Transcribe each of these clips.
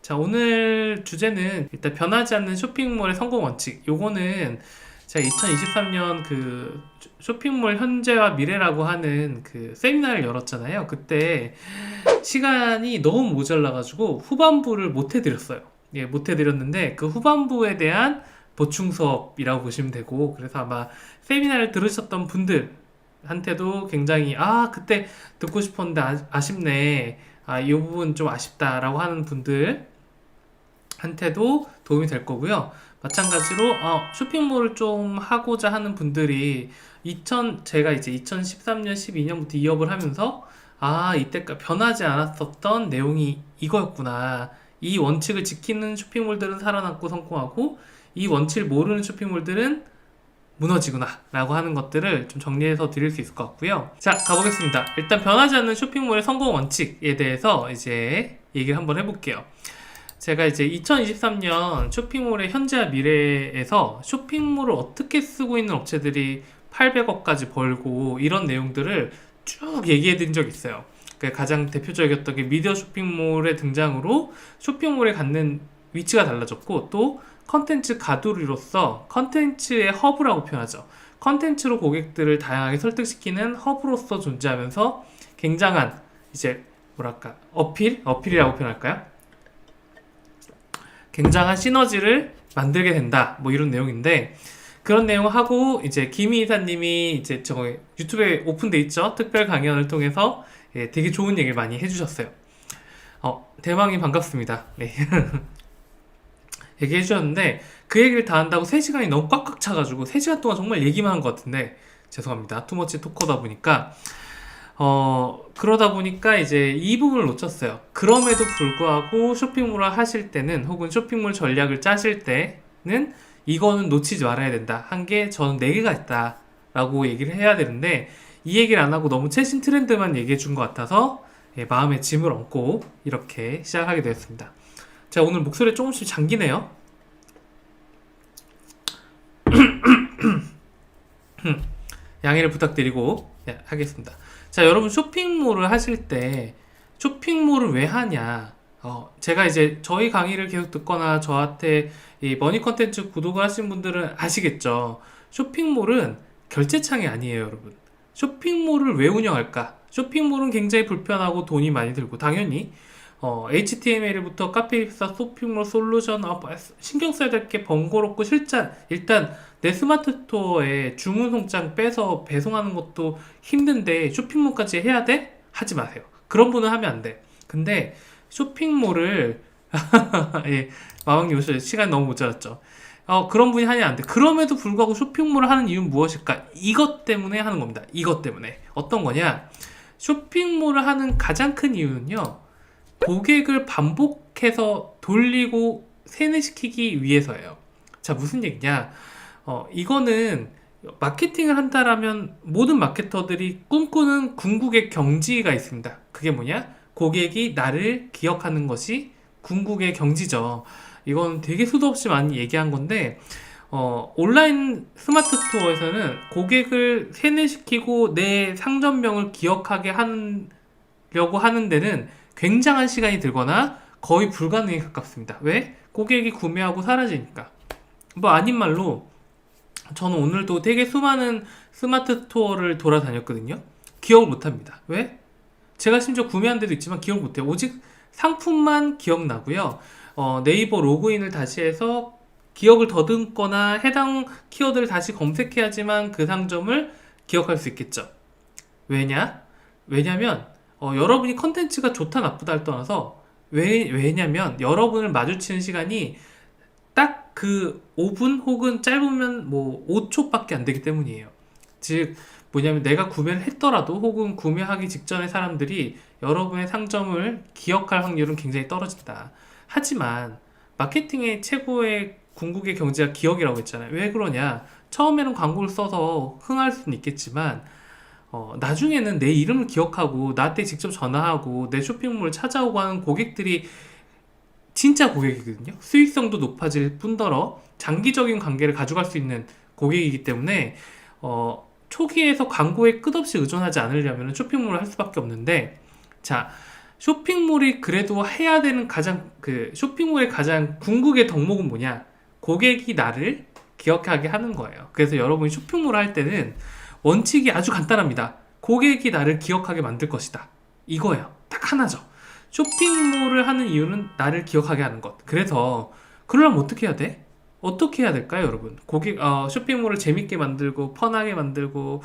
자, 오늘 주제는 일단 변하지 않는 쇼핑몰의 성공 원칙. 요거는 제가 2023년 그 쇼핑몰 현재와 미래라고 하는 그 세미나를 열었잖아요. 그때 시간이 너무 모자라가지고 후반부를 못 해드렸어요. 예, 못 해드렸는데 그 후반부에 대한 보충 수업이라고 보시면 되고, 그래서 아마 세미나를 들으셨던 분들한테도 굉장히 그때 듣고 싶었는데 아쉽네, 이 부분 좀 아쉽다라고 하는 분들한테도 도움이 될 거고요. 마찬가지로 쇼핑몰을 좀 하고자 하는 분들이 제가 이제 2013년 12년부터 이업을 하면서 이때까지 변하지 않았었던 내용이 이거였구나, 이 원칙을 지키는 쇼핑몰들은 살아남고 성공하고 이 원칙을 모르는 쇼핑몰들은 무너지구나 라고 하는 것들을 좀 정리해서 드릴 수 있을 것 같고요. 자, 가보겠습니다. 일단 변하지 않는 쇼핑몰의 성공 원칙에 대해서 이제 얘기를 한번 해볼게요. 제가 이제 2023년 쇼핑몰의 현재와 미래에서 쇼핑몰을 어떻게 쓰고 있는 업체들이 800억까지 벌고 이런 내용들을 쭉 얘기해 드린 적이 있어요. 가장 대표적이었던 게 미디어 쇼핑몰의 등장으로 쇼핑몰에 갖는 위치가 달라졌고, 또 컨텐츠 가두리로서 컨텐츠의 허브라고 표현하죠. 컨텐츠로 고객들을 다양하게 설득시키는 허브로서 존재하면서 굉장한 이제 뭐랄까 어필이라고 표현할까요? 굉장한 시너지를 만들게 된다, 뭐 이런 내용인데, 그런 내용을 하고 이제 김희 이사님이 이제 저 유튜브에 오픈돼 있죠. 특별 강연을 통해서 되게 좋은 얘기를 많이 해주셨어요. 대망이 반갑습니다. 네. 얘기해 주셨는데 그 얘기를 다 한다고 3시간이 너무 꽉꽉 차가지고 3시간 동안 정말 얘기만 한 것 같은데, 죄송합니다. 투머치 토커다 보니까 그러다 보니까 이제 이 부분을 놓쳤어요. 그럼에도 불구하고 쇼핑몰을 하실 때는, 혹은 쇼핑몰 전략을 짜실 때는 이거는 놓치지 말아야 된다 한 게 저는 4개가 있다 라고 얘기를 해야 되는데, 이 얘기를 안 하고 너무 최신 트렌드만 얘기해 준 것 같아서 마음에 짐을 얹고 이렇게 시작하게 되었습니다. 자, 오늘 목소리 조금씩 잠기네요. 양해를 부탁드리고 하겠습니다. 자, 여러분 쇼핑몰을 하실 때 쇼핑몰을 왜 하냐, 제가 이제 저희 강의를 계속 듣거나 저한테 이 머니 컨텐츠 구독을 하신 분들은 아시겠죠. 쇼핑몰은 결제창이 아니에요, 여러분. 쇼핑몰을 왜 운영할까? 쇼핑몰은 굉장히 불편하고 돈이 많이 들고, 당연히 HTML부터 카페 입사, 쇼핑몰 솔루션, 신경 써야 될 게 번거롭고 일단 내 스마트 스토어에 주문 송장 빼서 배송하는 것도 힘든데 쇼핑몰까지 해야 돼? 하지 마세요. 그런 분은 하면 안 돼. 근데 쇼핑몰을 예, 마왕님 오셔서 시간 너무 모자랐죠. 그런 분이 하면 안 돼. 그럼에도 불구하고 쇼핑몰을 하는 이유는 무엇일까? 이것 때문에 하는 겁니다. 이것 때문에. 어떤 거냐? 쇼핑몰을 하는 가장 큰 이유는요, 고객을 반복해서 돌리고 세뇌시키기 위해서예요. 자, 무슨 얘기냐? 이거는 마케팅을 한다라면 모든 마케터들이 꿈꾸는 궁극의 경지가 있습니다. 그게 뭐냐? 고객이 나를 기억하는 것이 궁극의 경지죠. 이건 되게 수도 없이 많이 얘기한 건데, 온라인 스마트 스토어에서는 고객을 세뇌시키고 내 상점명을 기억하게 하려고 하는 데는 굉장한 시간이 들거나 거의 불가능에 가깝습니다. 왜? 고객이 구매하고 사라지니까. 뭐 아닌 말로 저는 오늘도 되게 수많은 스마트 스토어를 돌아다녔거든요. 기억을 못합니다. 왜? 제가 심지어 구매한 데도 있지만 기억을 못해요. 오직 상품만 기억나고요. 네이버 로그인을 다시 해서 기억을 더듬거나 해당 키워드를 다시 검색해야지만 그 상점을 기억할 수 있겠죠. 왜냐면 여러분이 컨텐츠가 좋다 나쁘다를 떠나서 왜냐면 여러분을 마주치는 시간이 딱 그 5분 혹은 짧으면 뭐 5초밖에 안 되기 때문이에요. 즉 뭐냐면 내가 구매를 했더라도 혹은 구매하기 직전에 사람들이 여러분의 상점을 기억할 확률은 굉장히 떨어진다. 하지만 마케팅의 최고의 궁극의 경지가 기억이라고 했잖아요. 왜 그러냐? 처음에는 광고를 써서 흥할 수는 있겠지만 나중에는 내 이름을 기억하고 나한테 직접 전화하고 내 쇼핑몰을 찾아오고 하는 고객들이 진짜 고객이거든요. 수익성도 높아질 뿐더러 장기적인 관계를 가져갈 수 있는 고객이기 때문에 초기에서 광고에 끝없이 의존하지 않으려면 쇼핑몰을 할 수밖에 없는데, 자, 쇼핑몰이 그래도 해야 되는 쇼핑몰의 가장 궁극의 덕목은 뭐냐? 고객이 나를 기억하게 하는 거예요. 그래서 여러분이 쇼핑몰을 할 때는 원칙이 아주 간단합니다. 고객이 나를 기억하게 만들 것이다. 이거예요. 딱 하나죠. 쇼핑몰을 하는 이유는 나를 기억하게 하는 것. 그래서 그러려면 어떻게 해야 돼? 어떻게 해야 될까요, 여러분? 쇼핑몰을 재밌게 만들고 펀하게 만들고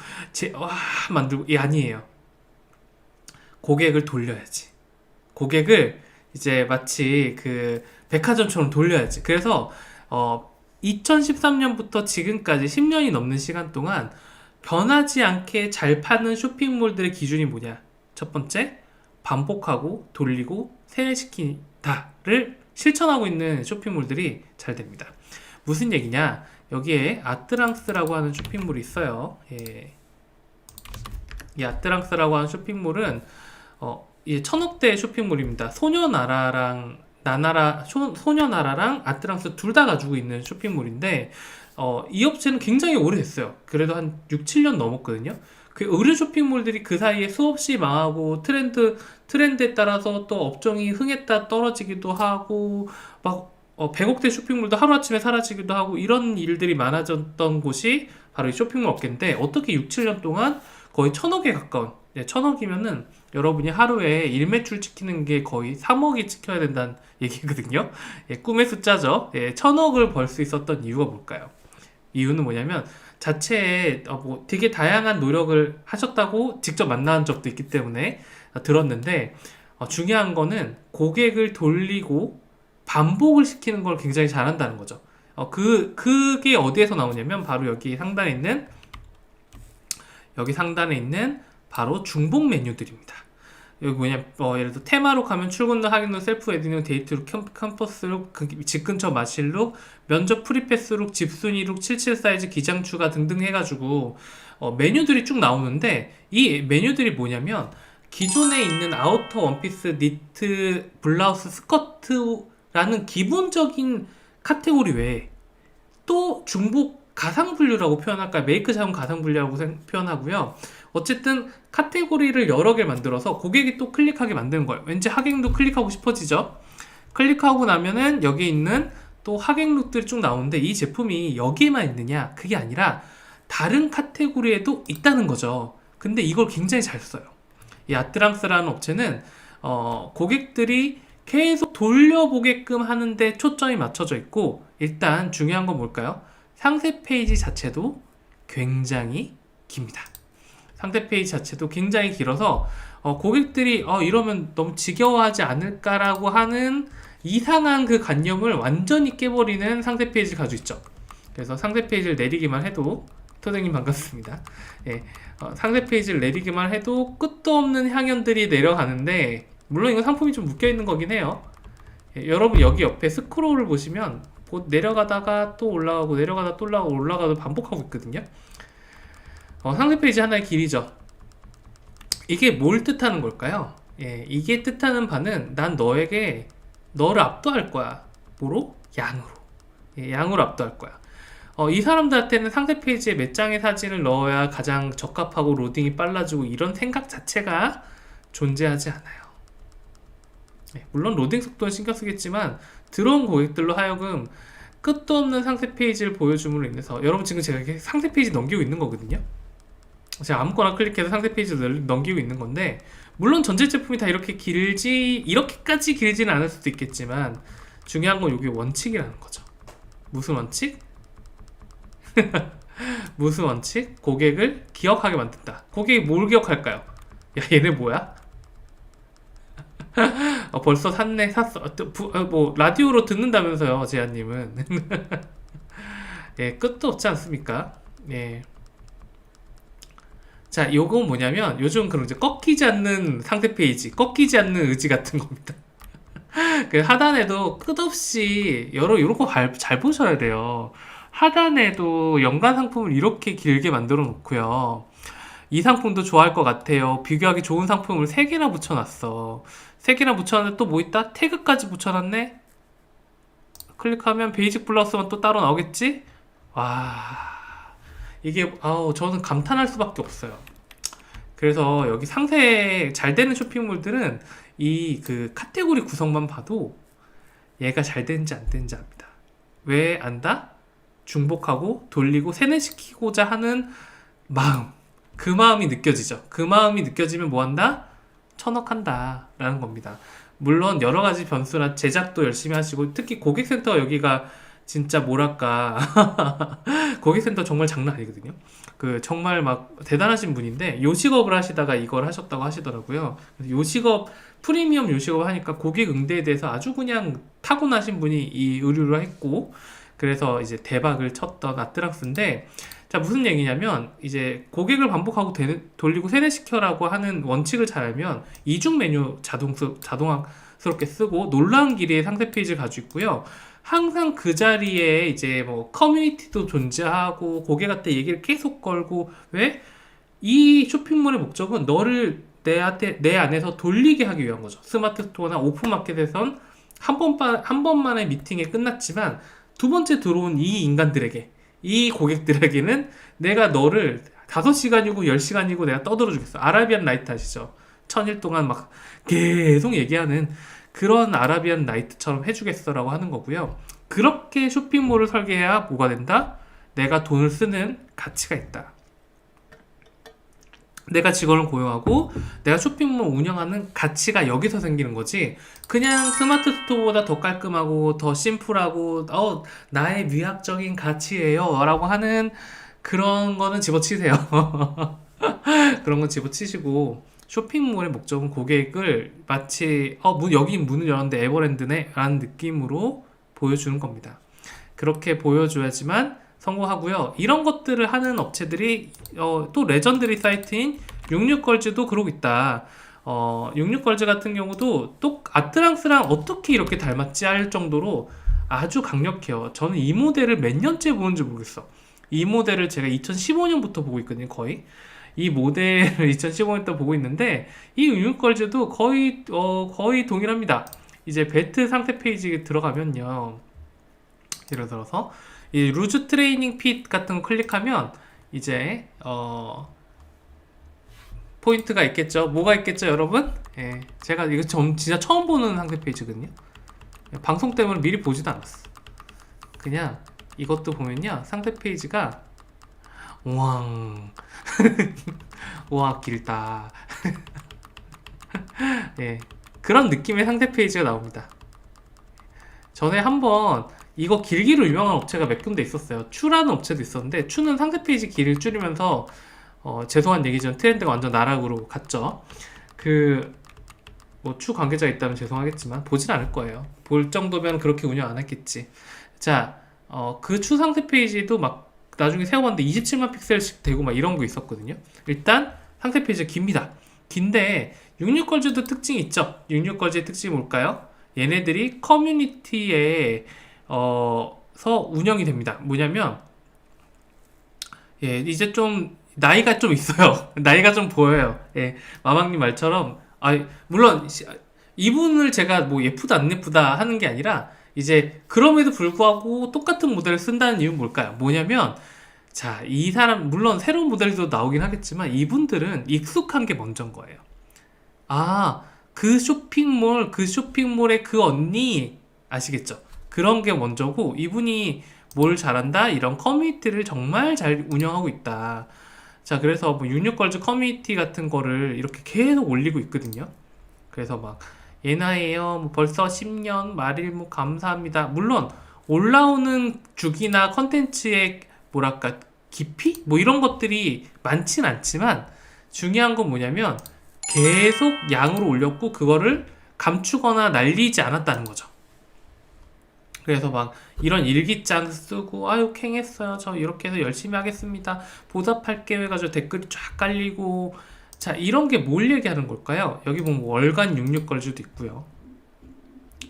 만들고 아니에요. 고객을 돌려야지. 고객을 이제 마치 그 백화점처럼 돌려야지. 그래서 2013년부터 지금까지 10년이 넘는 시간 동안 변하지 않게 잘 파는 쇼핑몰들의 기준이 뭐냐? 첫 번째, 반복하고 돌리고 세뇌시킨다를 실천하고 있는 쇼핑몰들이 잘 됩니다. 무슨 얘기냐? 여기에 아트랑스라고 하는 쇼핑몰이 있어요. 예. 이 아트랑스라고 하는 쇼핑몰은 이 1000억대 쇼핑몰입니다. 소녀나라랑 소녀나라랑 아트랑스 둘 다 가지고 있는 쇼핑몰인데 이 업체는 굉장히 오래됐어요. 그래도 한 6, 7년 넘었거든요. 그 의류 쇼핑몰들이 그 사이에 수없이 망하고 트렌드에 따라서 또 업종이 흥했다 떨어지기도 하고 막 100억대 쇼핑몰도 하루아침에 사라지기도 하고 이런 일들이 많아졌던 곳이 바로 이 쇼핑몰 업계인데 어떻게 6, 7년 동안 거의 1000억에 가까운 1000억이면은 여러분이 하루에 일매출 찍히는 게 거의 3억이 찍혀야 된다는 얘기거든요. 꿈의 숫자죠. 1000억을 벌 수 있었던 이유가 뭘까요? 이유는 뭐냐면 자체에 되게 다양한 노력을 하셨다고 직접 만난 적도 있기 때문에 들었는데 중요한 거는 고객을 돌리고 반복을 시키는 걸 굉장히 잘한다는 거죠. 그게 어디에서 나오냐면 바로 여기 상단에 있는 바로 중복 메뉴들입니다. 여기 뭐냐, 예를 들어 테마로 가면 출근룩, 확인룩, 셀프 웨딩룩, 데이트룩, 캠퍼스룩, 집 근처 마실룩, 면접 프리패스룩, 집순이룩, 77 사이즈 기장 추가 등등 해가지고 메뉴들이 쭉 나오는데 이 메뉴들이 뭐냐면 기존에 있는 아우터, 원피스, 니트, 블라우스, 스커트라는 기본적인 카테고리 외에 또 중복 가상분류라고 표현할까요? 메이크 자원 가상분류라고 표현하고요. 어쨌든 카테고리를 여러 개 만들어서 고객이 또 클릭하게 만드는 거예요. 왠지 하객도 클릭하고 싶어지죠? 클릭하고 나면은 여기 있는 또 하객룩들이 쭉 나오는데 이 제품이 여기에만 있느냐? 그게 아니라 다른 카테고리에도 있다는 거죠. 근데 이걸 굉장히 잘 써요. 이 아트랑스라는 업체는 고객들이 계속 돌려보게끔 하는데 초점이 맞춰져 있고 일단 중요한 건 뭘까요? 상세 페이지 자체도 굉장히 깁니다. 상세 페이지 자체도 굉장히 길어서 고객들이 이러면 너무 지겨워하지 않을까라고 하는 이상한 그 관념을 완전히 깨버리는 상세 페이지를 가지고 있죠. 그래서 상세 페이지를 내리기만 해도 토생님 반갑습니다. 예, 상세 페이지를 내리기만 해도 끝도 없는 향연들이 내려가는데 물론 이건 상품이 좀 묶여있는 거긴 해요. 예, 여러분 여기 옆에 스크롤을 보시면 내려가다가 또 올라가고 내려가다 또 올라가도 반복하고 있거든요. 상세 페이지 하나의 길이죠. 이게 뭘 뜻하는 걸까요? 예, 이게 뜻하는 바는 난 너를 압도할 거야. 뭐로? 양으로. 예, 양으로 압도할 거야. 이 사람들한테는 상세 페이지에 몇 장의 사진을 넣어야 가장 적합하고 로딩이 빨라지고 이런 생각 자체가 존재하지 않아요. 예, 물론 로딩 속도는 신경 쓰겠지만 들어온 고객들로 하여금 끝도 없는 상세 페이지를 보여줌으로 인해서 여러분 지금 제가 이렇게 상세 페이지 넘기고 있는 거거든요. 제가 아무거나 클릭해서 상세 페이지를 넘기고 있는 건데 물론 전체 제품이 다 이렇게까지 길지는 않을 수도 있겠지만 중요한 건 이게 원칙이라는 거죠. 무슨 원칙? 무슨 원칙? 고객을 기억하게 만든다. 고객이 뭘 기억할까요? 야 얘네 뭐야? 벌써 샀어. 라디오로 듣는다면서요, 제아님은. 예, 끝도 없지 않습니까? 예. 자, 요건 뭐냐면, 요즘 그런 이제 꺾이지 않는 상세 페이지, 꺾이지 않는 의지 같은 겁니다. 그 하단에도 끝없이 요런 거 잘 보셔야 돼요. 하단에도 연간 상품을 이렇게 길게 만들어 놓고요. 이 상품도 좋아할 것 같아요. 비교하기 좋은 상품을 3개나 붙여놨어. 3개나 붙여놨는데 또 뭐 있다? 태그까지 붙여놨네? 클릭하면 베이직 블라우스만 또 따로 나오겠지? 와, 이게, 저는 감탄할 수밖에 없어요. 그래서 여기 상세 잘 되는 쇼핑몰들은 이 그 카테고리 구성만 봐도 얘가 잘 되는지 안 되는지 압니다. 왜 안다? 중복하고 돌리고 세뇌시키고자 하는 마음. 그 마음이 느껴지죠. 그 마음이 느껴지면 뭐 한다? 천억한다 라는 겁니다. 물론 여러 가지 변수나 제작도 열심히 하시고, 특히 고객센터 여기가 진짜 뭐랄까 고객센터 정말 장난 아니거든요. 그 정말 막 대단하신 분인데 요식업을 하시다가 이걸 하셨다고 하시더라고요. 그래서 요식업, 프리미엄 요식업 하니까 고객 응대에 대해서 아주 그냥 타고나신 분이 이 의류를 했고, 그래서 이제 대박을 쳤던 아트락스인데, 자, 무슨 얘기냐면 이제 고객을 반복하고 돌리고 세뇌시켜라고 하는 원칙을 잘 알면 이중 메뉴 자동화스럽게 쓰고 놀라운 길이의 상세 페이지를 가지고 있고요. 항상 그 자리에 이제 뭐 커뮤니티도 존재하고 고객한테 얘기를 계속 걸고, 왜? 이 쇼핑몰의 목적은 너를 내 안에서 돌리게 하기 위한 거죠. 스마트 스토어나 오픈마켓에선 한 번만의 미팅에 끝났지만 두 번째 들어온 이 인간들에게, 이 고객들에게는 내가 너를 5시간이고 10시간이고 내가 떠들어 주겠어. 아라비안 나이트 아시죠? 1000일 동안 막 계속 얘기하는 그런 아라비안 나이트처럼 해주겠어라고 하는 거고요. 그렇게 쇼핑몰을 설계해야 뭐가 된다? 내가 돈을 쓰는 가치가 있다. 내가 직원을 고용하고 내가 쇼핑몰 운영하는 가치가 여기서 생기는 거지, 그냥 스마트 스토어보다 더 깔끔하고 더 심플하고 나의 미학적인 가치예요 라고 하는 그런 거는 집어치세요. 그런 건 집어치시고, 쇼핑몰의 목적은 고객을 마치 여기 문을 열었는데 에버랜드네 라는 느낌으로 보여주는 겁니다. 그렇게 보여줘야지만 성공하고요. 이런 것들을 하는 업체들이 또 레전드리 사이트인 66걸즈도 그러고 있다. 66걸즈 같은 경우도 또 아트랑스랑 어떻게 이렇게 닮았지 할 정도로 아주 강력해요. 저는 이 모델을 몇 년째 보는지 모르겠어. 이 모델을 제가 2015년부터 보고 있거든요. 거의 이 모델을 2015년부터 보고 있는데, 이 66걸즈도 거의 동일합니다. 이제 배트 상세 페이지에 들어가면요, 예를 들어서 이 루즈 트레이닝 핏 같은 거 클릭하면 이제 포인트가 있겠죠. 뭐가 있겠죠, 여러분? 예, 제가 이거 진짜 처음 보는 상세 페이지거든요. 방송 때문에 미리 보지도 않았어. 그냥 이것도 보면요, 상세 페이지가 우왕 우와 길다. 예, 그런 느낌의 상세 페이지가 나옵니다. 전에 한번 이거 길기로 유명한 업체가 몇 군데 있었어요. 추라는 업체도 있었는데, 추는 상세 페이지 길이를 줄이면서 죄송한 얘기지만 트렌드가 완전 나락으로 갔죠. 뭐 추 관계자가 있다면 죄송하겠지만 보진 않을 거예요. 볼 정도면 그렇게 운영 안 했겠지. 자, 그 추 상세 페이지도 막 나중에 세워봤는데 27만 픽셀씩 되고 막 이런 거 있었거든요. 일단 상세 페이지가 깁니다. 긴데 66걸즈도 특징이 있죠. 66걸즈의 특징이 뭘까요? 얘네들이 커뮤니티에 서 운영이 됩니다. 뭐냐면, 예, 이제 좀 나이가 좀 있어요. 나이가 좀 보여요. 예, 마망님 말처럼, 물론 이분을 제가 뭐 예쁘다 안 예쁘다 하는 게 아니라, 이제 그럼에도 불구하고 똑같은 모델을 쓴다는 이유는 뭘까요? 뭐냐면, 자, 이 사람 물론 새로운 모델도 나오긴 하겠지만 이분들은 익숙한 게 먼저인 거예요. 그 쇼핑몰의 그 언니 아시겠죠? 그런 게 먼저고, 이분이 뭘 잘한다? 이런 커뮤니티를 정말 잘 운영하고 있다. 자, 그래서 뭐 육육걸즈 커뮤니티 같은 거를 이렇게 계속 올리고 있거든요. 그래서 막 예나예요, 뭐 벌써 10년 말일 뭐 감사합니다. 물론 올라오는 주기나 컨텐츠의 뭐랄까 깊이? 뭐 이런 것들이 많진 않지만, 중요한 건 뭐냐면 계속 양으로 올렸고 그거를 감추거나 날리지 않았다는 거죠. 그래서 막 이런 일기장 쓰고 아유 캥했어요, 저 이렇게 해서 열심히 하겠습니다, 보답할게요 해가지고 댓글이 쫙 깔리고, 자, 이런 게 뭘 얘기하는 걸까요? 여기 보면 월간 66걸즈도 있고요.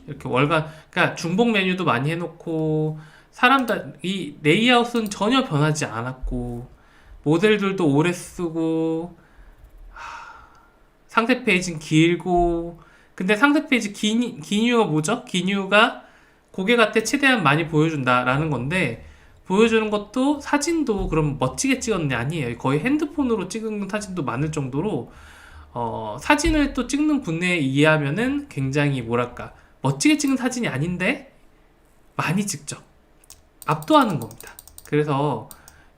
이렇게 월간, 그러니까 중복 메뉴도 많이 해놓고, 사람들 이 레이아웃은 전혀 변하지 않았고, 모델들도 오래 쓰고, 상세 페이지는 길고. 근데 상세 페이지 긴 이유가 뭐죠? 긴 이유가 고객한테 최대한 많이 보여준다라는 건데, 보여주는 것도 사진도 그럼 멋지게 찍었냐? 아니에요. 거의 핸드폰으로 찍은 사진도 많을 정도로 사진을 또 찍는 분에 의하면은 굉장히 뭐랄까 멋지게 찍은 사진이 아닌데 많이 찍죠. 압도하는 겁니다. 그래서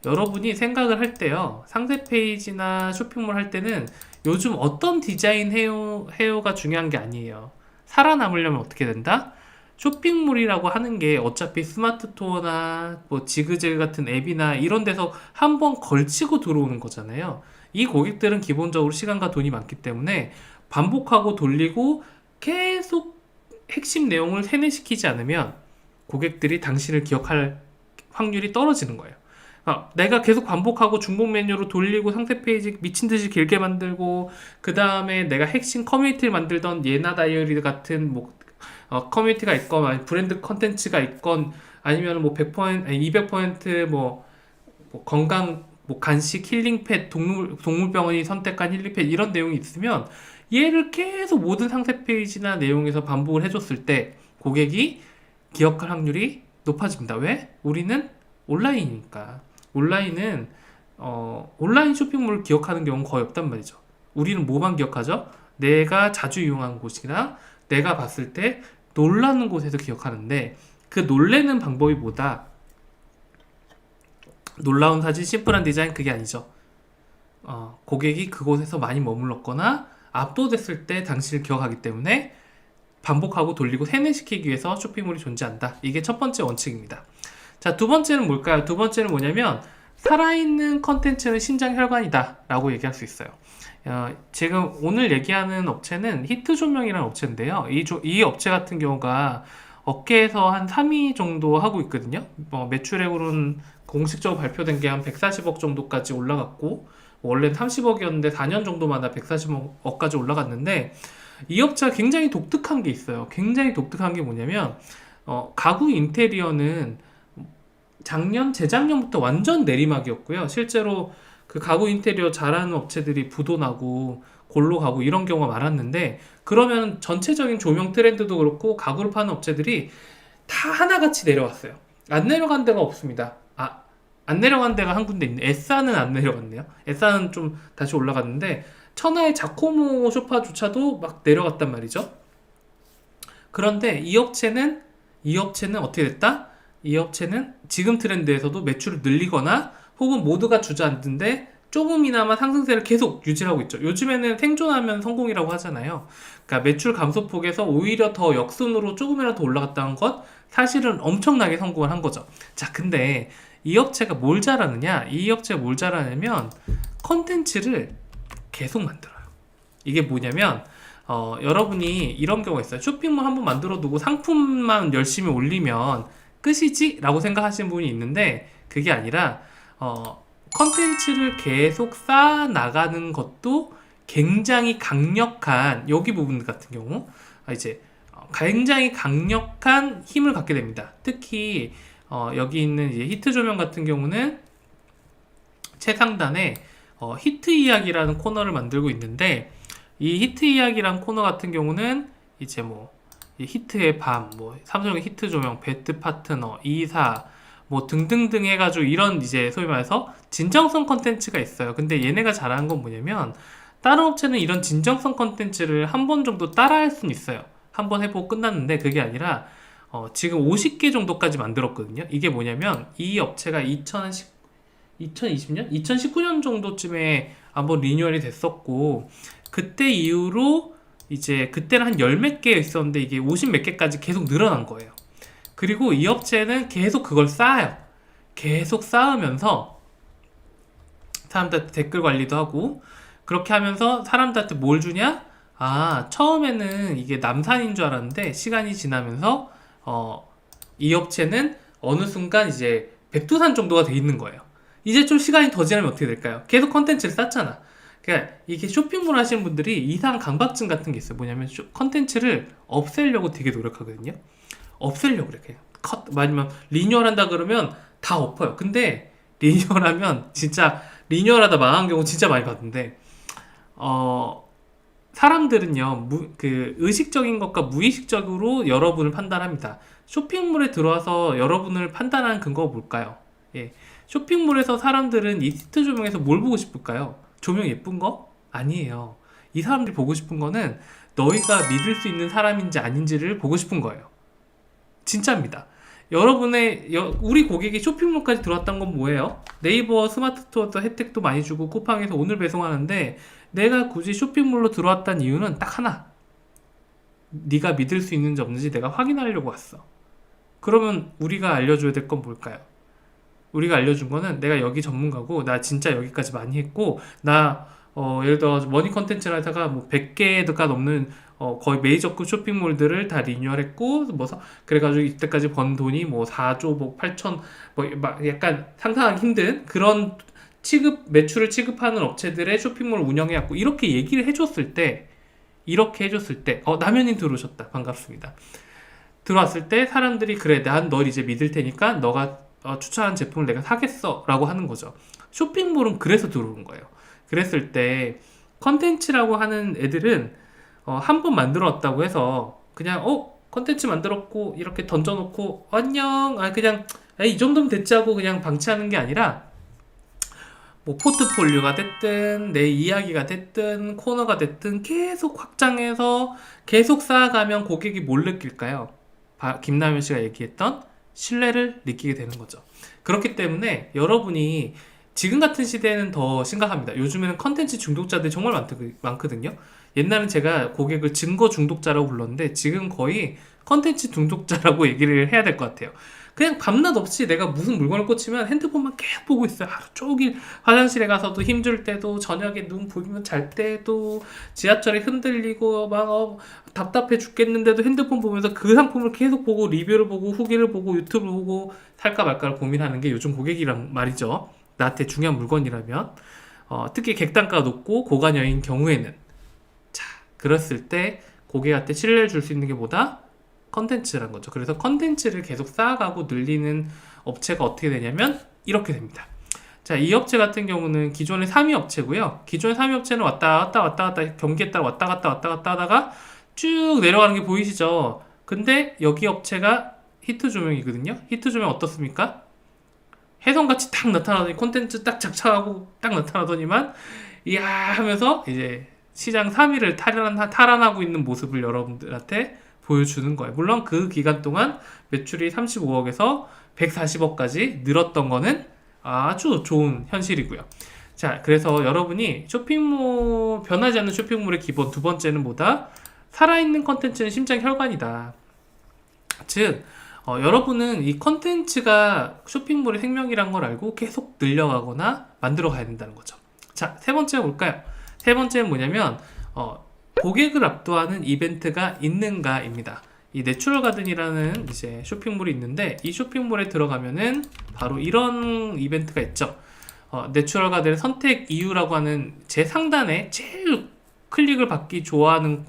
여러분이 생각을 할 때요, 상세 페이지나 쇼핑몰 할 때는 요즘 어떤 디자인 헤어가 중요한 게 아니에요. 살아남으려면 어떻게 된다? 쇼핑몰이라고 하는 게 어차피 스마트 스토어나 뭐 지그재그 같은 앱이나 이런 데서 한번 걸치고 들어오는 거잖아요. 이 고객들은 기본적으로 시간과 돈이 많기 때문에 반복하고 돌리고 계속 핵심 내용을 세뇌시키지 않으면 고객들이 당신을 기억할 확률이 떨어지는 거예요. 내가 계속 반복하고 중복 메뉴로 돌리고 상세 페이지 미친 듯이 길게 만들고, 그 다음에 내가 핵심 커뮤니티를 만들던 예나 다이어리 같은 뭐 커뮤니티가 있건, 아니 브랜드 컨텐츠가 있건, 아니면 뭐 100%, 아니 200% 뭐 건강, 뭐 간식, 힐링팻, 동물병원이 선택한 힐링팻 이런 내용이 있으면 얘를 계속 모든 상세 페이지나 내용에서 반복을 해줬을 때 고객이 기억할 확률이 높아집니다. 왜? 우리는 온라인이니까. 온라인은 온라인 쇼핑몰을 기억하는 경우는 거의 없단 말이죠. 우리는 뭐만 기억하죠? 내가 자주 이용한 곳이나 내가 봤을 때 놀라는 곳에서 기억하는데, 그 놀래는 방법이 뭐다? 놀라운 사진, 심플한 디자인, 그게 아니죠. 고객이 그곳에서 많이 머물렀거나 압도됐을 때 당신을 기억하기 때문에 반복하고 돌리고 세뇌시키기 위해서 쇼핑몰이 존재한다. 이게 첫 번째 원칙입니다. 자, 두 번째는 뭘까요? 두 번째는 뭐냐면 살아있는 컨텐츠는 심장혈관이다 라고 얘기할 수 있어요. 지금 오늘 얘기하는 업체는 히트조명이라는 업체인데요. 이 업체 같은 경우가 업계에서 한 3위 정도 하고 있거든요. 매출액으로는 공식적으로 발표된 게 한 140억 정도까지 올라갔고, 원래는 30억이었는데 4년 정도마다 140억까지 올라갔는데, 이 업체가 굉장히 독특한 게 있어요. 굉장히 독특한 게 뭐냐면 가구 인테리어는 재작년부터 완전 내리막이었고요. 실제로 그 가구 인테리어 잘하는 업체들이 부도 나고 골로 가고 이런 경우가 많았는데, 그러면 전체적인 조명 트렌드도 그렇고 가구를 파는 업체들이 다 하나같이 내려왔어요. 안 내려간 데가 없습니다. 안 내려간 데가 한 군데 있네. 에싸는 안 내려갔네요. 에싸는 좀 다시 올라갔는데, 천하의 자코모 소파조차도 막 내려갔단 말이죠. 그런데 이 업체는 어떻게 됐다? 이 업체는 지금 트렌드에서도 매출을 늘리거나 혹은 모두가 주저앉는데 조금이나마 상승세를 계속 유지하고 있죠. 요즘에는 생존하면 성공이라고 하잖아요. 그러니까 매출 감소폭에서 오히려 더 역순으로 조금이라도 올라갔다는 것, 사실은 엄청나게 성공을 한 거죠. 자, 근데 이 업체가 뭘 잘하느냐? 이 업체가 뭘 잘하냐면 컨텐츠를 계속 만들어요. 이게 뭐냐면 여러분이 이런 경우가 있어요. 쇼핑몰 한번 만들어 두고 상품만 열심히 올리면 끝이지? 라고 생각하시는 분이 있는데, 그게 아니라 컨텐츠를 계속 쌓아 나가는 것도 굉장히 강력한, 여기 부분 같은 경우 이제 굉장히 강력한 힘을 갖게 됩니다. 특히 여기 있는 이제 히트 조명 같은 경우는 최상단에 히트 이야기라는 코너를 만들고 있는데, 이 히트 이야기라는 코너 같은 경우는 이제 뭐 히트의 밤, 뭐 삼성의 히트 조명, 배트 파트너, 이사, 뭐 등등등 해가지고 이런 이제 소위 말해서 진정성 컨텐츠가 있어요. 근데 얘네가 잘하는 건 뭐냐면, 다른 업체는 이런 진정성 컨텐츠를 한 번 정도 따라할 수는 있어요. 한 번 해보고 끝났는데, 그게 아니라 지금 50개 정도까지 만들었거든요. 이게 뭐냐면, 이 업체가 2020년? 2019년 정도쯤에 한번 리뉴얼이 됐었고, 그때 이후로 이제 그때는 한 열 몇 개 있었는데 이게 50 몇 개까지 계속 늘어난 거예요. 그리고 이 업체는 계속 그걸 쌓아요. 계속 쌓으면서 사람들한테 댓글 관리도 하고, 그렇게 하면서 사람들한테 뭘 주냐? 처음에는 이게 남산인 줄 알았는데 시간이 지나면서 이 업체는 어느 순간 이제 백두산 정도가 돼 있는 거예요. 이제 좀 시간이 더 지나면 어떻게 될까요? 계속 컨텐츠를 쌓잖아. 그러니까 이게 쇼핑몰 하시는 분들이 이상 강박증 같은 게 있어요. 뭐냐면 컨텐츠를 없애려고 되게 노력하거든요. 없애려고 그래. 그냥 아니면 리뉴얼한다 그러면 다 엎어요. 근데 리뉴얼하면 진짜 리뉴얼하다 망한 경우 진짜 많이 봤는데, 사람들은요, 의식적인 것과 무의식적으로 여러분을 판단합니다. 쇼핑몰에 들어와서 여러분을 판단하는 근거가 뭘까요? 예. 쇼핑몰에서 사람들은 이 히트 조명에서 뭘 보고 싶을까요? 조명 예쁜 거? 아니에요. 이 사람들이 보고 싶은 거는 너희가 믿을 수 있는 사람인지 아닌지를 보고 싶은 거예요. 진짜입니다. 우리 고객이 쇼핑몰까지 들어왔던 건 뭐예요? 네이버 스마트 스토어도 혜택도 많이 주고 쿠팡에서 오늘 배송하는데 내가 굳이 쇼핑몰로 들어왔다는 이유는 딱 하나. 네가 믿을 수 있는지 없는지 내가 확인하려고 왔어. 그러면 우리가 알려줘야 될 건 뭘까요? 우리가 알려준 거는 내가 여기 전문가고 나 진짜 여기까지 많이 했고 나 예를 들어 머니 컨텐츠를 하다가 뭐 100개가 넘는 거의 메이저급 쇼핑몰들을 다 리뉴얼했고 그래가지고 이때까지 번 돈이 뭐 4조 뭐 8천 뭐 막 약간 상상하기 힘든 그런 매출을 취급하는 업체들의 쇼핑몰을 운영해왔고 이렇게 얘기를 해줬을 때 남현님 들어오셨다. 반갑습니다. 들어왔을 때 사람들이 그래 난 널 이제 믿을 테니까 너가 추천한 제품을 내가 사겠어 라고 하는 거죠. 쇼핑몰은 그래서 들어오는 거예요. 그랬을 때 컨텐츠라고 하는 애들은 한 번 만들었다고 해서 그냥 컨텐츠 만들었고 이렇게 던져놓고 안녕 그냥 이 정도면 됐지 하고 그냥 방치하는 게 아니라 뭐 포트폴리오가 됐든 내 이야기가 됐든 코너가 됐든 계속 확장해서 계속 쌓아가면 고객이 뭘 느낄까요? 김남현 씨가 얘기했던 신뢰를 느끼게 되는 거죠. 그렇기 때문에 여러분이 지금 같은 시대에는 더 심각합니다. 요즘에는 컨텐츠 중독자들이 정말 많거든요. 옛날엔 제가 고객을 증거 중독자라고 불렀는데 지금 거의 컨텐츠 중독자라고 얘기를 해야 될 것 같아요. 그냥 밤낮 없이 내가 무슨 물건을 꽂히면 핸드폰만 계속 보고 있어요. 하루 종일 화장실에 가서도 힘줄 때도 저녁에 눈 부비면 잘 때도 지하철에 흔들리고 막 답답해 죽겠는데도 핸드폰 보면서 그 상품을 계속 보고 리뷰를 보고 후기를 보고 유튜브를 보고 살까 말까를 고민하는 게 요즘 고객이란 말이죠. 나한테 중요한 물건이라면 특히 객단가가 높고 고가녀인 경우에는 그랬을 때 고객한테 신뢰를 줄 수 있는 게 뭐다? 컨텐츠란 거죠. 그래서 컨텐츠를 계속 쌓아가고 늘리는 업체가 어떻게 되냐면 이렇게 됩니다. 자, 이 업체 같은 경우는 기존의 3위 업체고요. 기존의 3위 업체는 왔다 갔다 경기에 따라 왔다 갔다 하다가 쭉 내려가는 게 보이시죠? 근데 여기 업체가 히트 조명이거든요. 히트 조명 어떻습니까? 혜성같이 딱 나타나더니 콘텐츠 딱 작창하고 딱 나타나더니만 이야 하면서 이제 시장 3위를 탈환하고 있는 모습을 여러분들한테 보여주는 거예요. 물론 그 기간 동안 매출이 35억에서 140억까지 늘었던 거는 아주 좋은 현실이고요. 자, 그래서 여러분이 변하지 않는 쇼핑몰의 기본 두 번째는 뭐다? 살아있는 컨텐츠는 심장 혈관이다. 즉, 여러분은 이 컨텐츠가 쇼핑몰의 생명이란 걸 알고 계속 늘려가거나 만들어 가야 된다는 거죠. 자, 세 번째가 뭘까요? 세 번째는 뭐냐면, 고객을 압도하는 이벤트가 있는가입니다. 이 내추럴 가든이라는 이제 쇼핑몰이 있는데 이 쇼핑몰에 들어가면은 바로 이런 이벤트가 있죠. 내추럴 가든의 선택 이유라고 하는 제 상단에 제일 클릭을 받기 좋아하는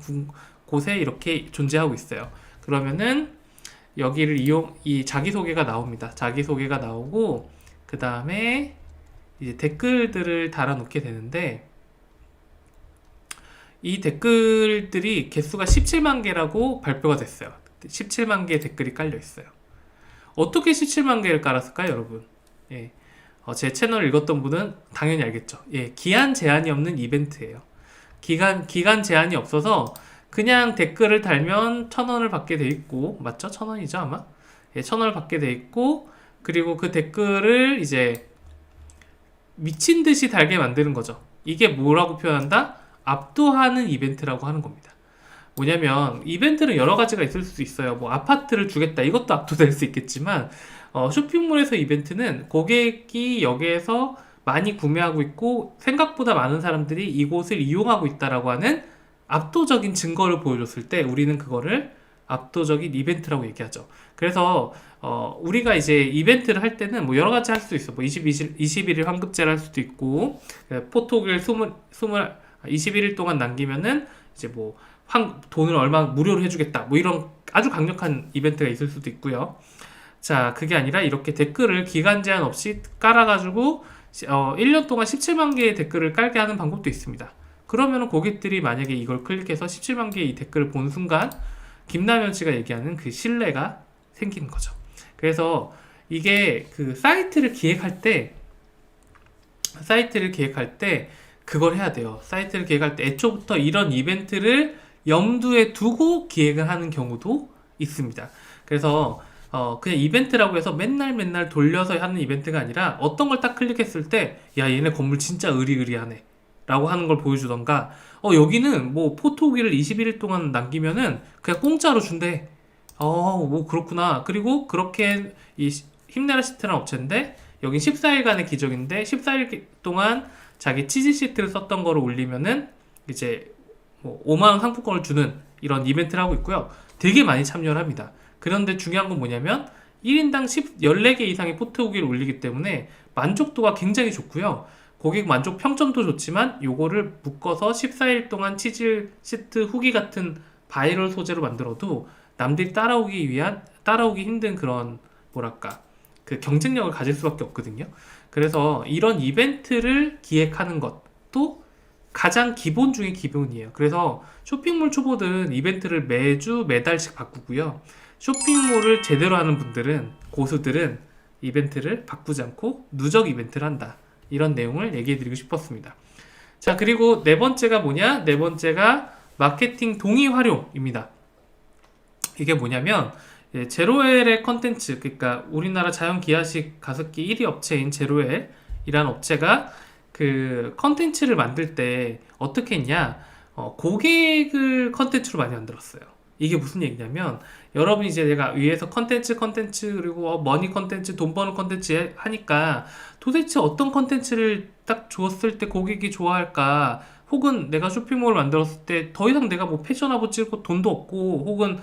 곳에 이렇게 존재하고 있어요. 그러면은 여기를 이 자기소개가 나옵니다. 자기소개가 나오고 그 다음에 이제 댓글들을 달아놓게 되는데 이 댓글들이 개수가 17만 개라고 발표가 됐어요. 17만 개의 댓글이 깔려 있어요. 어떻게 17만 개를 깔았을까요, 여러분? 예. 제 채널을 읽었던 분은 당연히 알겠죠. 예, 기한 제한이 없는 이벤트예요. 기간 제한이 없어서 그냥 댓글을 달면 1,000원을 받게 돼 있고, 맞죠? 1,000원이죠, 아마? 예, 1,000원을 받게 돼 있고, 그리고 그 댓글을 이제 미친 듯이 달게 만드는 거죠. 이게 뭐라고 표현한다? 압도하는 이벤트라고 하는 겁니다. 뭐냐면 이벤트는 여러 가지가 있을 수 있어요. 뭐 아파트를 주겠다 이것도 압도될 수 있겠지만 쇼핑몰에서 이벤트는 고객이 여기에서 많이 구매하고 있고 생각보다 많은 사람들이 이곳을 이용하고 있다라고 하는 압도적인 증거를 보여줬을 때 우리는 그거를 압도적인 이벤트라고 얘기하죠. 그래서 우리가 이제 이벤트를 할 때는 뭐 여러 가지 할 수 있어. 뭐 21일 환급제를 할 수도 있고 포토길 21일 동안 남기면은 이제 뭐 돈을 얼마 무료로 해주겠다 뭐 이런 아주 강력한 이벤트가 있을 수도 있고요. 자, 그게 아니라 이렇게 댓글을 기간 제한 없이 깔아가지고 1년 동안 17만 개의 댓글을 깔게 하는 방법도 있습니다. 그러면은 고객들이 만약에 이걸 클릭해서 17만 개의 이 댓글을 본 순간 김남현 씨가 얘기하는 그 신뢰가 생기는 거죠. 그래서 이게 그 사이트를 기획할 때 그걸 해야 돼요. 사이트를 기획할 때 애초부터 이런 이벤트를 염두에 두고 기획을 하는 경우도 있습니다. 그래서 그냥 이벤트라고 해서 맨날 돌려서 하는 이벤트가 아니라 어떤 걸 딱 클릭했을 때 야, 얘네 건물 진짜 으리으리하네 라고 하는 걸 보여주던가, 여기는 뭐 포토 후기를 21일 동안 남기면은 그냥 공짜로 준대. 뭐 그렇구나. 그리고 그렇게 힘내라 시트라는 업체인데 여긴 14일간의 기적인데 14일 동안 자기 치즈 시트를 썼던 거를 올리면은 이제 뭐 5만 원 상품권을 주는 이런 이벤트를 하고 있고요. 되게 많이 참여를 합니다. 그런데 중요한 건 뭐냐면 1인당 14개 이상의 포토 후기를 올리기 때문에 만족도가 굉장히 좋고요. 고객 만족 평점도 좋지만 요거를 묶어서 14일 동안 치즈 시트 후기 같은 바이럴 소재로 만들어도 남들이 따라오기 힘든 그런 뭐랄까 그 경쟁력을 가질 수밖에 없거든요. 그래서 이런 이벤트를 기획하는 것도 가장 기본 중에 기본이에요. 그래서 쇼핑몰 초보들은 이벤트를 매달씩 바꾸고요. 쇼핑몰을 제대로 하는 분들은, 고수들은 이벤트를 바꾸지 않고 누적 이벤트를 한다. 이런 내용을 얘기해 드리고 싶었습니다. 자, 그리고 네 번째가 뭐냐? 네 번째가 마케팅 동의 활용입니다. 이게 뭐냐면 제로엘의 컨텐츠, 그러니까 우리나라 자연기하식 가습기 1위 업체인 제로엘이라는 업체가 그 컨텐츠를 만들 때 어떻게 했냐, 고객을 컨텐츠로 많이 만들었어요. 이게 무슨 얘기냐면, 여러분 이제 내가 위에서 컨텐츠 그리고 머니 컨텐츠, 돈 버는 컨텐츠 하니까 도대체 어떤 컨텐츠를 딱 줬을 때 고객이 좋아할까, 혹은 내가 쇼핑몰을 만들었을 때 더 이상 내가 뭐 패션하고 찍고 돈도 없고 혹은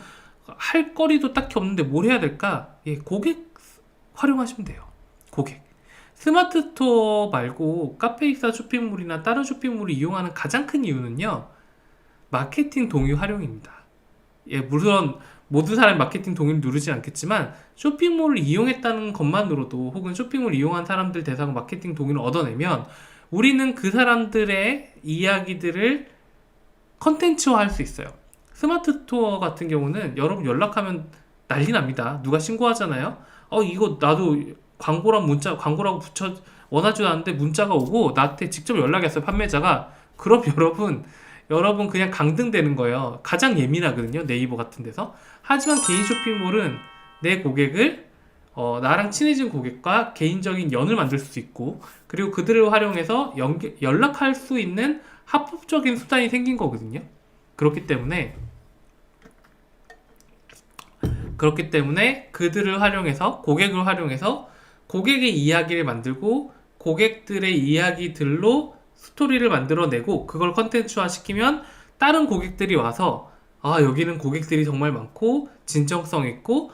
할 거리도 딱히 없는데 뭘 해야 될까? 고객 활용하시면 돼요. 고객. 스마트 스토어 말고 카페24 쇼핑몰이나 다른 쇼핑몰을 이용하는 가장 큰 이유는요, 마케팅 동의 활용입니다. 물론 모든 사람이 마케팅 동의를 누르지 않겠지만 쇼핑몰을 이용했다는 것만으로도, 혹은 쇼핑몰을 이용한 사람들 대상으로 마케팅 동의를 얻어내면 우리는 그 사람들의 이야기들을 컨텐츠화 할 수 있어요. 스마트 스토어 같은 경우는 여러분 연락하면 난리 납니다. 누가 신고하잖아요. 이거 나도 광고라고 원하지도 않는데 문자가 오고 나한테 직접 연락이 왔어요, 판매자가. 그럼 여러분 그냥 강등되는 거예요. 가장 예민하거든요, 네이버 같은 데서. 하지만 개인 쇼핑몰은 내 고객을 나랑 친해진 고객과 개인적인 연을 만들 수 있고, 그리고 그들을 활용해서 연락할 수 있는 합법적인 수단이 생긴 거거든요. 그렇기 때문에 그들을 활용해서, 고객을 활용해서 고객의 이야기를 만들고 고객들의 이야기들로 스토리를 만들어내고 그걸 컨텐츠화 시키면 다른 고객들이 와서 여기는 고객들이 정말 많고 진정성 있고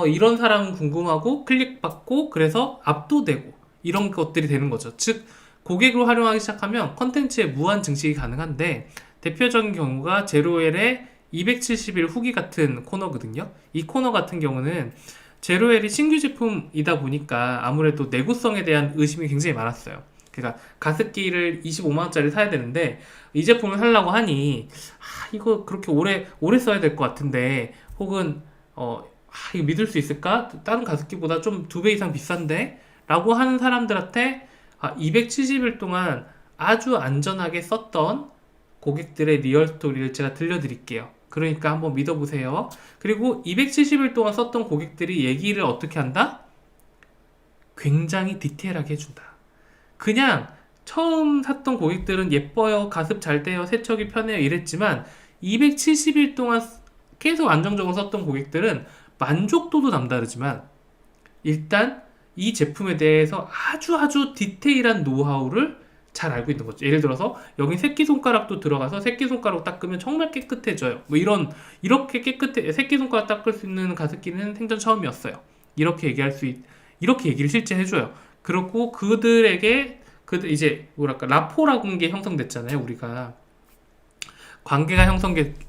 이런 사람은 궁금하고 클릭받고 그래서 압도되고 이런 것들이 되는 거죠. 즉 고객을 활용하기 시작하면 컨텐츠의 무한 증식이 가능한데, 대표적인 경우가 제로엘의 270일 후기 같은 코너거든요. 이 코너 같은 경우는 제로엘이 신규 제품이다 보니까 아무래도 내구성에 대한 의심이 굉장히 많았어요. 그러니까 가습기를 25만원짜리 사야 되는데 이 제품을 하려고 하니 이거 그렇게 오래 써야 될 것 같은데, 혹은 이거 믿을 수 있을까? 다른 가습기보다 좀 2배 이상 비싼데? 라고 하는 사람들한테 270일 동안 아주 안전하게 썼던 고객들의 리얼 스토리를 제가 들려드릴게요. 그러니까 한번 믿어보세요. 그리고 270일 동안 썼던 고객들이 얘기를 어떻게 한다? 굉장히 디테일하게 해준다. 그냥 처음 샀던 고객들은 예뻐요, 가습 잘 돼요, 세척이 편해요 이랬지만 270일 동안 계속 안정적으로 썼던 고객들은 만족도도 남다르지만 일단 이 제품에 대해서 아주 디테일한 노하우를 잘 알고 있는 거죠. 예를 들어서 여기 새끼손가락도 들어가서 새끼손가락 닦으면 정말 깨끗해져요. 뭐 이렇게 새끼손가락 닦을 수 있는 가습기는 생전 처음이었어요. 이렇게 얘기를 실제 해줘요. 그렇고 그들에게 이제 뭐랄까 라포라는 게 형성됐잖아요. 우리가 관계가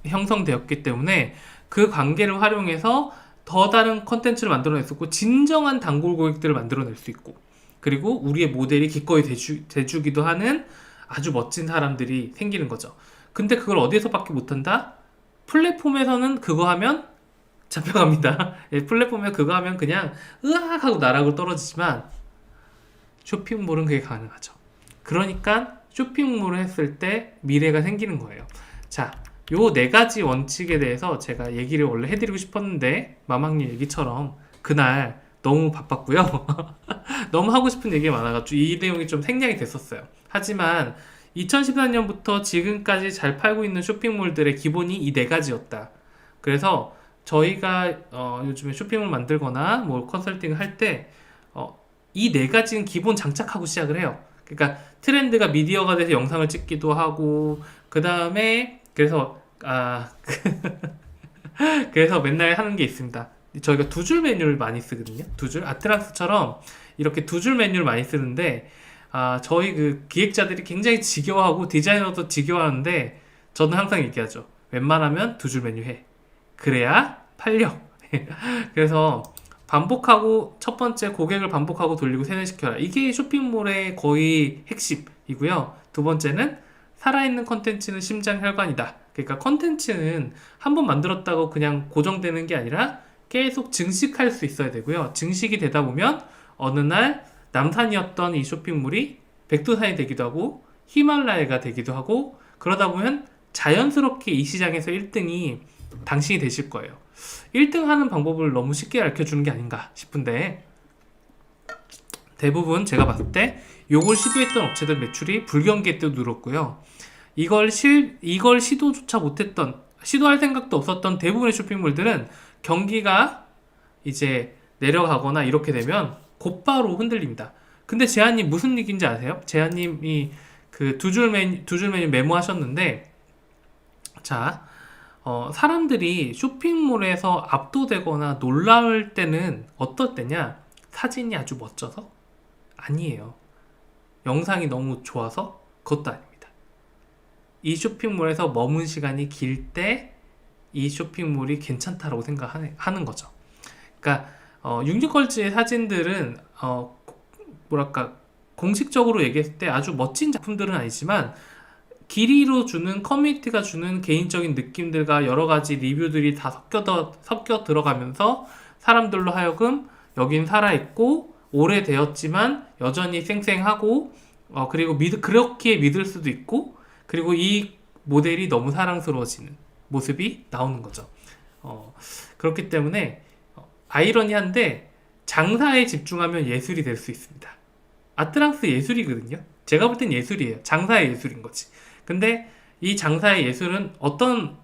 형성되었기 때문에 그 관계를 활용해서 더 다른 컨텐츠를 만들어냈었고 진정한 단골 고객들을 만들어낼 수 있고, 그리고 우리의 모델이 기꺼이 돼주기도 하는 아주 멋진 사람들이 생기는 거죠. 근데 그걸 어디에서밖에 못한다? 플랫폼에서는 그거 하면 잡혀갑니다. 예, 플랫폼에 그거 하면 그냥 으악 하고 나락으로 떨어지지만 쇼핑몰은 그게 가능하죠. 그러니까 쇼핑몰을 했을 때 미래가 생기는 거예요. 자, 요 네 가지 원칙에 대해서 제가 얘기를 원래 해드리고 싶었는데 마망님 얘기처럼 그날 너무 바빴고요. 너무 하고 싶은 얘기가 많아가지고 이 내용이 좀 생략이 됐었어요. 하지만 2014년부터 지금까지 잘 팔고 있는 쇼핑몰들의 기본이 이 네 가지였다. 그래서 저희가 요즘에 쇼핑몰 만들거나 뭐 컨설팅을 할 때 이 네 가지는 기본 장착하고 시작을 해요. 그러니까 트렌드가 미디어가 돼서 영상을 찍기도 하고 그 다음에 그래서 맨날 하는 게 있습니다. 저희가 두 줄 메뉴를 많이 쓰거든요. 두 줄 아트락스처럼 이렇게 두 줄 메뉴를 많이 쓰는데 저희 그 기획자들이 굉장히 지겨워하고 디자이너도 지겨워하는데 저는 항상 얘기하죠. 웬만하면 두 줄 메뉴 해. 그래야 팔려. 그래서 반복하고 첫 번째 고객을 반복하고 돌리고 세뇌시켜라. 이게 쇼핑몰의 거의 핵심이고요. 두 번째는 살아있는 컨텐츠는 심장 혈관이다. 그러니까 컨텐츠는 한 번 만들었다고 그냥 고정되는 게 아니라 계속 증식할 수 있어야 되고요. 증식이 되다 보면 어느 날 남산이었던 이 쇼핑몰이 백두산이 되기도 하고 히말라야가 되기도 하고 그러다 보면 자연스럽게 이 시장에서 1등이 당신이 되실 거예요. 1등 하는 방법을 너무 쉽게 알려주는 게 아닌가 싶은데 대부분 제가 봤을 때 요걸 시도했던 업체들 매출이 불경기에 또 늘었고요. 이걸 시도조차 못했던 시도할 생각도 없었던 대부분의 쇼핑몰들은 경기가 이제 내려가거나 이렇게 되면 곧바로 흔들립니다. 근데 제아님 무슨 얘기인지 아세요? 제아님이 그 두 줄 메뉴 메모하셨는데 자 사람들이 쇼핑몰에서 압도되거나 놀라울 때는 어떨 때냐? 사진이 아주 멋져서? 아니에요. 영상이 너무 좋아서? 그것도 아닙니다. 이 쇼핑몰에서 머문 시간이 길 때 이 쇼핑몰이 괜찮다라고 생각하는 거죠. 그러니까 융지컬즈의 사진들은 뭐랄까 공식적으로 얘기했을 때 아주 멋진 작품들은 아니지만 길이로 주는 커뮤니티가 주는 개인적인 느낌들과 여러 가지 리뷰들이 다 섞여 들어가면서 사람들로 하여금 여긴 살아있고 오래되었지만 여전히 쌩쌩하고 그리고 그렇게 믿을 수도 있고 그리고 이 모델이 너무 사랑스러워지는 모습이 나오는 거죠. 그렇기 때문에 아이러니한데 장사에 집중하면 예술이 될 수 있습니다. 아트랑스 예술이거든요. 제가 볼 땐 예술이에요. 장사의 예술인 거지. 근데 이 장사의 예술은 어떤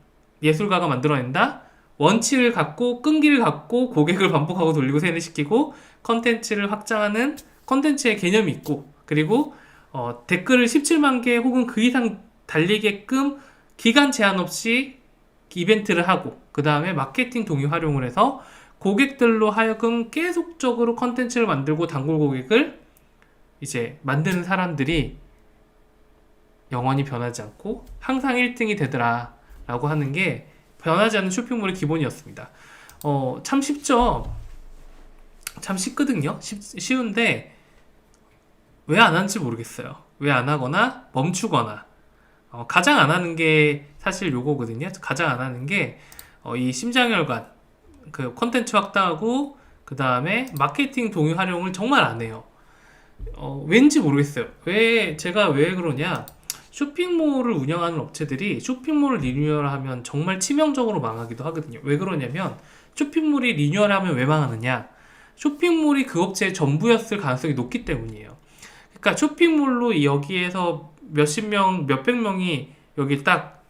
예술가가 만들어낸다? 원칙을 갖고 끈기를 갖고 고객을 반복하고 돌리고 세뇌시키고 컨텐츠를 확장하는 컨텐츠의 개념이 있고 그리고 댓글을 17만 개 혹은 그 이상 달리게끔 기간 제한 없이 이벤트를 하고 그 다음에 마케팅 동의 활용을 해서 고객들로 하여금 계속적으로 컨텐츠를 만들고 단골 고객을 이제 만드는 사람들이 영원히 변하지 않고 항상 1등이 되더라 라고 하는 게 변하지 않는 쇼핑몰의 기본이었습니다. 참 쉽죠? 참 쉽거든요? 쉬운데 왜 안 하는지 모르겠어요. 왜 안 하거나 멈추거나 가장 안 하는 게 사실 요거거든요. 가장 안 하는 게 이 심장혈관 그 콘텐츠 확대하고 그 다음에 마케팅 동의 활용을 정말 안 해요. 왠지 모르겠어요. 제가 왜 그러냐? 쇼핑몰을 운영하는 업체들이 쇼핑몰을 리뉴얼하면 정말 치명적으로 망하기도 하거든요. 왜 그러냐면 쇼핑몰이 리뉴얼하면 왜 망하느냐? 쇼핑몰이 그 업체의 전부였을 가능성이 높기 때문이에요. 그러니까 쇼핑몰로 여기에서 몇백 명이 여기 딱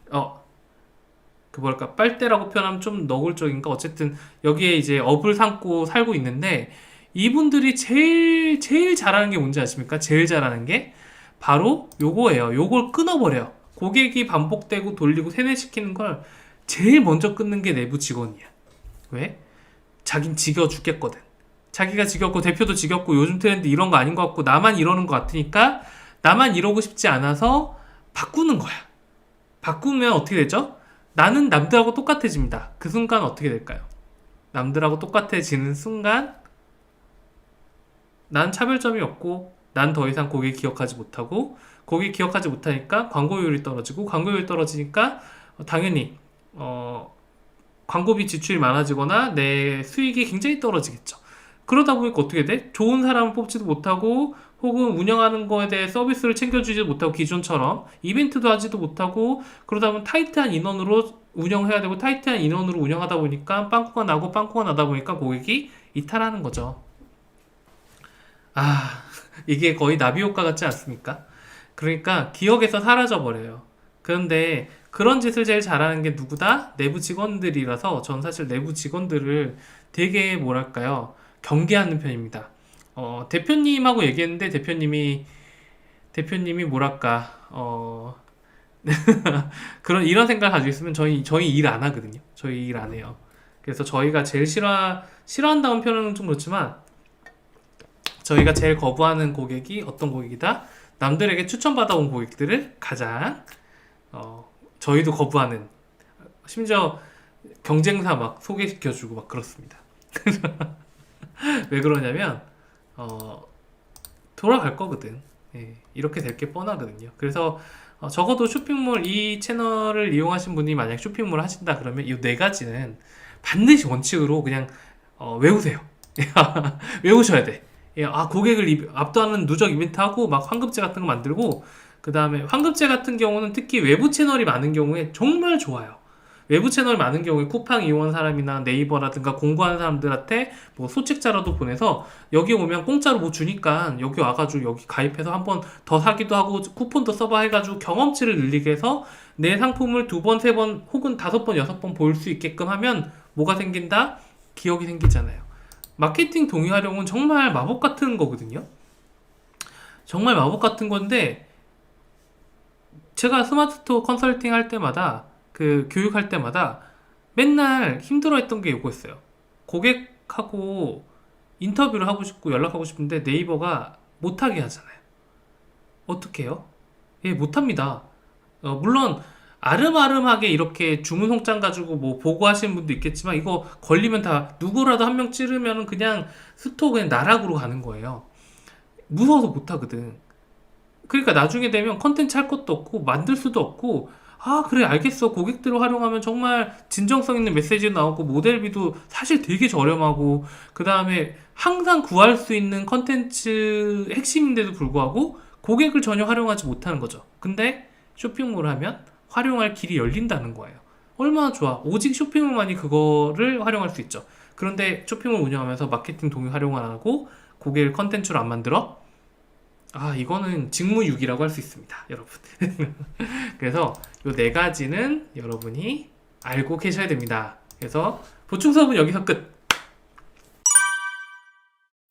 빨대라고 표현하면 좀 너굴적인가? 어쨌든 여기에 이제 업을 삼고 살고 있는데 이분들이 제일 잘하는 게 뭔지 아십니까? 제일 잘하는 게 바로 요거예요. 요걸 끊어버려. 고객이 반복되고 돌리고 세뇌시키는 걸 제일 먼저 끊는 게 내부 직원이야. 왜? 자긴 지겨 죽겠거든. 자기가 지겹고 대표도 지겹고 요즘 트렌드 이런 거 아닌 것 같고 나만 이러는 것 같으니까 나만 이러고 싶지 않아서 바꾸는 거야. 바꾸면 어떻게 되죠? 나는 남들하고 똑같아집니다. 그 순간 어떻게 될까요? 남들하고 똑같아지는 순간 난 차별점이 없고 난 더 이상 고객 기억하지 못하고 고객 기억하지 못하니까 광고율이 떨어지고 광고율이 떨어지니까 당연히 광고비 지출이 많아지거나 내 수익이 굉장히 떨어지겠죠. 그러다 보니까 어떻게 돼? 좋은 사람을 뽑지도 못하고 혹은 운영하는 거에 대해 서비스를 챙겨주지도 못하고 기존처럼 이벤트도 하지도 못하고 그러다 보면 타이트한 인원으로 운영해야 되고 타이트한 인원으로 운영하다 보니까 빵꾸가 나고 빵꾸가 나다 보니까 고객이 이탈하는 거죠. 아, 이게 거의 나비 효과 같지 않습니까? 그러니까 기억에서 사라져 버려요. 그런데 그런 짓을 제일 잘하는 게 누구다? 내부 직원들이라서 전 사실 내부 직원들을 되게 뭐랄까요? 경계하는 편입니다. 대표님하고 얘기했는데 대표님이 뭐랄까 그런 이런 생각을 가지고 있으면 저희 일 안 하거든요. 저희 일 안 해요. 그래서 저희가 제일 싫어한다는 표현은 좀 그렇지만 저희가 제일 거부하는 고객이 어떤 고객이다? 남들에게 추천받아온 고객들을 가장 저희도 거부하는 심지어 경쟁사 막 소개시켜주고 막 그렇습니다. 왜 그러냐면 돌아갈 거거든. 예, 이렇게 될 게 뻔하거든요. 그래서 적어도 쇼핑몰 이 채널을 이용하신 분이 만약 쇼핑몰을 하신다 그러면 이 네 가지는 반드시 원칙으로 그냥 외우세요. 외우셔야 돼. 예, 고객을 압도하는 누적 이벤트 하고 막 환급제 같은 거 만들고 그 다음에 환급제 같은 경우는 특히 외부 채널이 많은 경우에 정말 좋아요. 외부 채널이 많은 경우에 쿠팡 이용한 사람이나 네이버라든가 공부하는 사람들한테 뭐 소책자라도 보내서 여기 오면 공짜로 뭐 주니까 여기 와가지고 여기 가입해서 한번 더 사기도 하고 쿠폰도 써봐 해가지고 경험치를 늘리게 해서 내 상품을 두 번, 세 번 혹은 다섯 번, 여섯 번 볼 수 있게끔 하면 뭐가 생긴다? 기억이 생기잖아요. 마케팅 동의 활용은 정말 마법 같은 거거든요. 정말 마법 같은 건데 제가 스마트스토어 컨설팅 할 때마다 그 교육할 때마다 맨날 힘들어했던 게 이거였어요. 고객하고 인터뷰를 하고 싶고 연락하고 싶은데 네이버가 못하게 하잖아요. 어떻게 해요? 예, 못합니다. 물론 아름아름하게 이렇게 주문 송장 가지고 뭐 보고하시는 분도 있겠지만 이거 걸리면 다 누구라도 한 명 찌르면 그냥 스토어 그냥 나락으로 가는 거예요. 무서워서 못하거든. 그러니까 나중에 되면 컨텐츠 할 것도 없고 만들 수도 없고 그래 알겠어 고객들을 활용하면 정말 진정성 있는 메시지도 나오고 모델비도 사실 되게 저렴하고 그 다음에 항상 구할 수 있는 컨텐츠 핵심인데도 불구하고 고객을 전혀 활용하지 못하는 거죠. 근데 쇼핑몰을 하면 활용할 길이 열린다는 거예요. 얼마나 좋아. 오직 쇼핑몰만이 그거를 활용할 수 있죠. 그런데 쇼핑몰 운영하면서 마케팅 동의 활용 안 하고 고객을 컨텐츠로 안 만들어? 이거는 직무유기라고 할 수 있습니다, 여러분. 그래서 이 네 가지는 여러분이 알고 계셔야 됩니다. 그래서 보충 수업은 여기서 끝.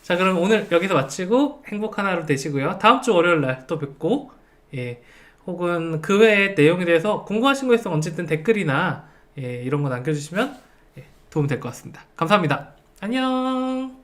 자, 그럼 오늘 여기서 마치고 행복한 하루 되시고요. 다음 주 월요일 날 또 뵙고, 예, 혹은 그 외의 내용에 대해서 궁금하신 거 있으면 언제든 댓글이나 이런 거 남겨주시면 도움 될 것 같습니다. 감사합니다. 안녕.